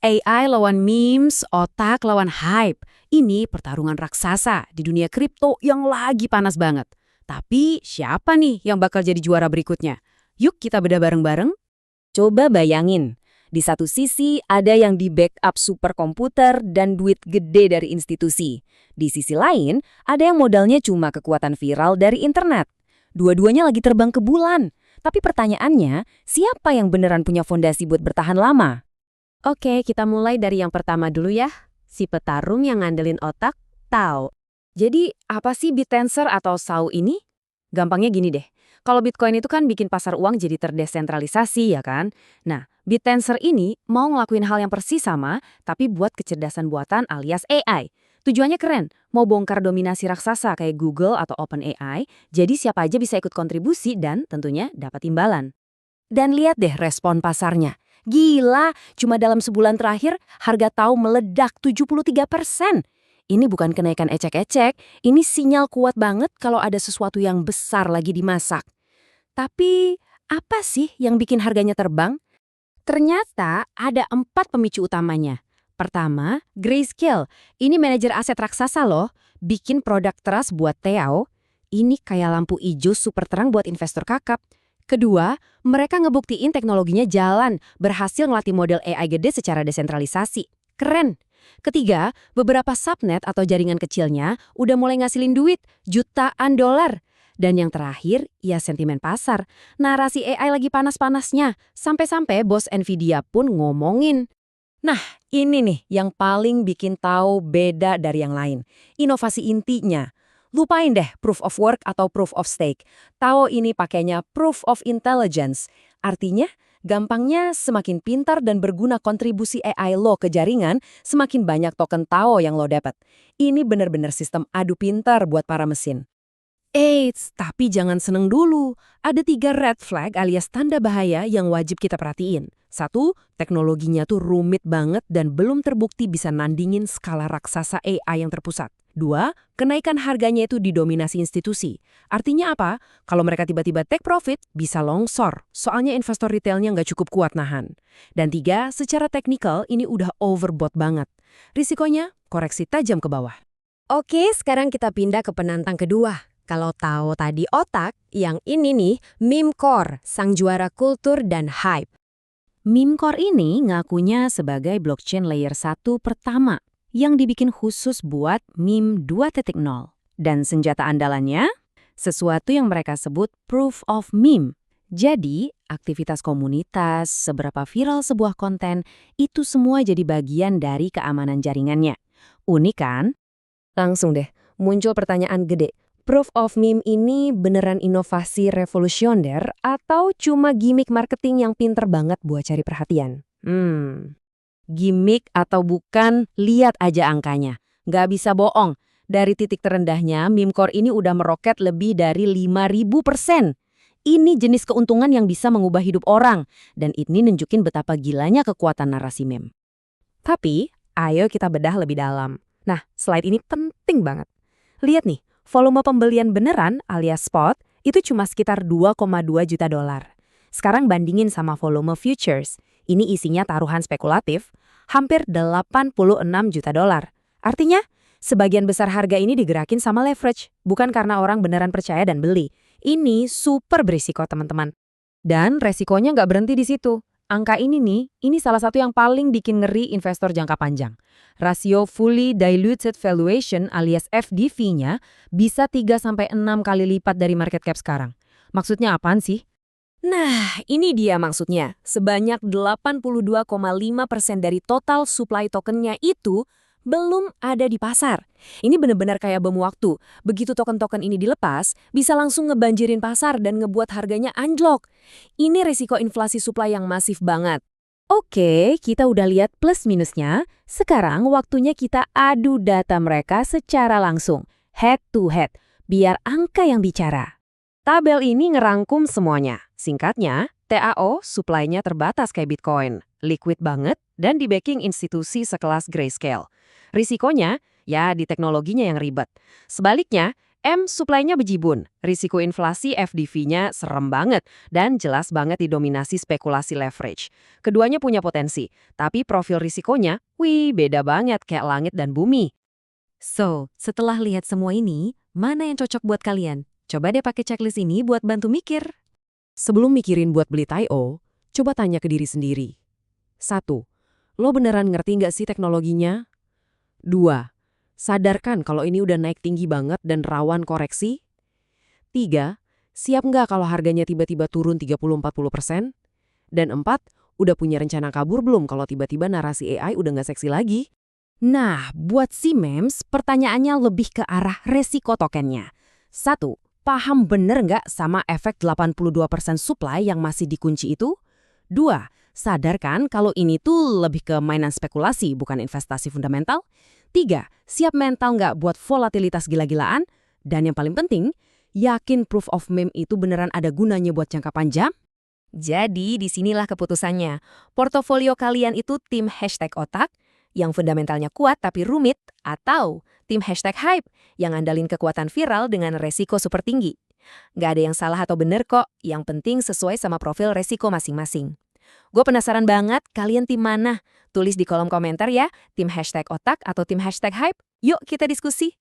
AI lawan memes, otak lawan hype. Ini pertarungan raksasa di dunia kripto yang lagi panas banget. Tapi siapa nih yang bakal jadi juara berikutnya? Yuk kita bedah bareng-bareng. Coba bayangin, di satu sisi ada yang di backup superkomputer dan duit gede dari institusi. Di sisi lain, ada yang modalnya cuma kekuatan viral dari internet. Dua-duanya lagi terbang ke bulan. Tapi pertanyaannya, siapa yang beneran punya fondasi buat bertahan lama? Oke, kita mulai dari yang pertama dulu ya. Si petarung yang ngandelin otak, Tao. Jadi, apa sih BitTensor atau SAO ini? Gampangnya gini deh. Kalau Bitcoin itu kan bikin pasar uang jadi terdesentralisasi ya kan? Nah, BitTensor ini mau ngelakuin hal yang persis sama, tapi buat kecerdasan buatan alias AI. Tujuannya keren, mau bongkar dominasi raksasa kayak Google atau OpenAI, jadi siapa aja bisa ikut kontribusi dan tentunya dapat imbalan. Dan lihat deh respon pasarnya. Gila, cuma dalam sebulan terakhir harga Tao meledak 73%. Ini bukan kenaikan ecek-ecek, ini sinyal kuat banget kalau ada sesuatu yang besar lagi dimasak. Tapi, apa sih yang bikin harganya terbang? Ternyata ada 4 pemicu utamanya. Pertama, Grayscale. Ini manajer aset raksasa loh, bikin produk trust buat Tao. Ini kayak lampu hijau super terang buat investor kakap. Kedua, mereka ngebuktiin teknologinya jalan, berhasil ngelatih model AI gede secara desentralisasi. Keren! Ketiga, beberapa subnet atau jaringan kecilnya udah mulai ngasilin duit, jutaan dolar. Dan yang terakhir, ya sentimen pasar. Narasi AI lagi panas-panasnya, sampai-sampai bos Nvidia pun ngomongin. Nah, ini nih yang paling bikin Tao beda dari yang lain. Inovasi intinya. Lupain deh proof of work atau proof of stake. Tao ini pakainya proof of intelligence. Artinya, gampangnya semakin pintar dan berguna kontribusi AI lo ke jaringan, semakin banyak token Tao yang lo dapat. Ini benar-benar sistem adu pintar buat para mesin. Eits, tapi jangan seneng dulu. Ada 3 red flag alias tanda bahaya yang wajib kita perhatiin. 1, teknologinya tuh rumit banget dan belum terbukti bisa nandingin skala raksasa AI yang terpusat. 2, kenaikan harganya itu didominasi institusi. Artinya apa? Kalau mereka tiba-tiba take profit, bisa longsor. Soalnya investor retailnya nggak cukup kuat nahan. Dan 3, secara teknikal ini udah overbought banget. Risikonya, koreksi tajam ke bawah. Oke, sekarang kita pindah ke penantang kedua. Kalau tahu tadi otak, yang ini nih, meme core, sang juara kultur dan hype. Meme core ini ngakunya sebagai blockchain layer 1 pertama yang dibikin khusus buat meme 2.0. Dan senjata andalannya, sesuatu yang mereka sebut proof of meme. Jadi, aktivitas komunitas, seberapa viral sebuah konten, itu semua jadi bagian dari keamanan jaringannya. Unik kan? Langsung deh, muncul pertanyaan gede. Proof of meme ini beneran inovasi revolusioner atau cuma gimmick marketing yang pinter banget buat cari perhatian? Gimmick atau bukan, lihat aja angkanya. Nggak bisa bohong, dari titik terendahnya meme core ini udah meroket lebih dari 5.000%. Ini jenis keuntungan yang bisa mengubah hidup orang, dan ini nunjukin betapa gilanya kekuatan narasi meme. Tapi, ayo kita bedah lebih dalam. Nah, slide ini penting banget. Lihat nih, volume pembelian beneran alias spot itu cuma sekitar 2,2 juta dolar. Sekarang bandingin sama volume futures, ini isinya taruhan spekulatif, hampir 86 juta dolar. Artinya, sebagian besar harga ini digerakin sama leverage, bukan karena orang beneran percaya dan beli. Ini super berisiko teman-teman. Dan resikonya nggak berhenti di situ. Angka ini nih, ini salah satu yang paling bikin ngeri investor jangka panjang. Rasio fully diluted valuation alias FDV-nya bisa 3-6 kali lipat dari market cap sekarang. Maksudnya apaan sih? Nah, ini dia maksudnya. Sebanyak 82,5% dari total supply tokennya itu belum ada di pasar. Ini benar-benar kayak bom waktu. Begitu token-token ini dilepas, bisa langsung ngebanjirin pasar dan ngebuat harganya anjlok. Ini risiko inflasi supply yang masif banget. Oke, kita udah lihat plus minusnya. Sekarang waktunya kita adu data mereka secara langsung, head to head, biar angka yang bicara. Tabel ini ngerangkum semuanya. Singkatnya, TAO supply-nya terbatas kayak Bitcoin, liquid banget, dan di-backing institusi sekelas Grayscale. Risikonya, ya di teknologinya yang ribet. Sebaliknya, M, supply-nya bejibun. Risiko inflasi FDV-nya serem banget dan jelas banget didominasi spekulasi leverage. Keduanya punya potensi, tapi profil risikonya, beda banget kayak langit dan bumi. So, setelah lihat semua ini, mana yang cocok buat kalian? Coba deh pakai checklist ini buat bantu mikir. Sebelum mikirin buat beli TAIO, coba tanya ke diri sendiri. 1. Lo beneran ngerti nggak sih teknologinya? 2. Sadarkan kalau ini udah naik tinggi banget dan rawan koreksi? 3. Siap nggak kalau harganya tiba-tiba turun 30-40%? Dan 4. Udah punya rencana kabur belum kalau tiba-tiba narasi AI udah nggak seksi lagi? Nah, buat si memes, pertanyaannya lebih ke arah resiko tokennya. 1. Paham bener nggak sama efek 82% supply yang masih dikunci itu? 2. Sadarkan kalau ini tuh lebih ke mainan spekulasi, bukan investasi fundamental? 3. Siap mental nggak buat volatilitas gila-gilaan? Dan yang paling penting, yakin proof of meme itu beneran ada gunanya buat jangka panjang? Jadi, disinilah keputusannya. Portofolio kalian itu tim #otak, yang fundamentalnya kuat tapi rumit, atau tim #hype, yang andalin kekuatan viral dengan resiko super tinggi. Nggak ada yang salah atau bener kok, yang penting sesuai sama profil resiko masing-masing. Gue penasaran banget, kalian tim mana? Tulis di kolom komentar ya, tim #otak atau tim #hype. Yuk kita diskusi!